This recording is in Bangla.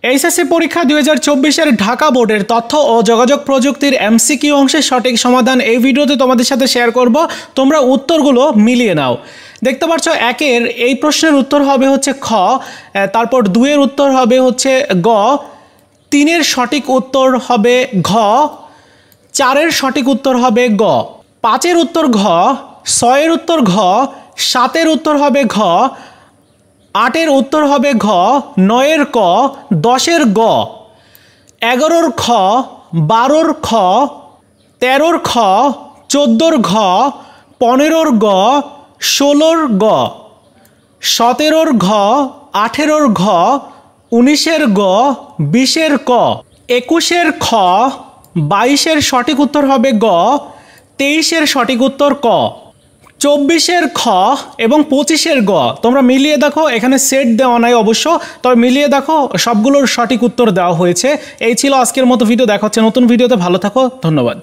এইচএসসি পরীক্ষা 2024-এর ঢাকা বোর্ডের তথ্য ও যোগাযোগ প্রযুক্তির এমসিকিউ অংশের সঠিক সমাধান এই ভিডিওতে তোমাদের সাথে শেয়ার করব। তোমরা উত্তরগুলো মিলিয়ে নাও। দেখতে পাচ্ছ একের এই প্রশ্নের উত্তর হবে হচ্ছে খ, তারপর দুইয়ের উত্তর হবে হচ্ছে গ, তিনের সঠিক উত্তর হবে ঘ, চারের সঠিক উত্তর হবে গ, পাঁচের উত্তর ঘ, ছয়ের উত্তর ঘ, সাতের উত্তর হবে ঘ, আটের উত্তর হবে ঘ, নয়ের ক, দশের গ, 11-র খ, 12-র খ, 13-র খ, 14-র ঘ, 15-র গ, 16-র গ, 17-র ঘ, 18-র ঘ, 19-এর গ, 20-এর ক, 21-এর খ, 22-এর সঠিক উত্তর হবে গ, 23-এর সঠিক উত্তর ক, 24-এর খ এবং 25-এর গ। তোমরা মিলিয়ে দেখো, এখানে সেট দেওয়া নাই অবশ্য, তবে মিলিয়ে দেখো সবগুলোর সঠিক উত্তর দেওয়া হয়েছে। এই ছিল আজকের মতো ভিডিও। দেখা হচ্ছে নতুন ভিডিওতে। ভালো থাকো, ধন্যবাদ।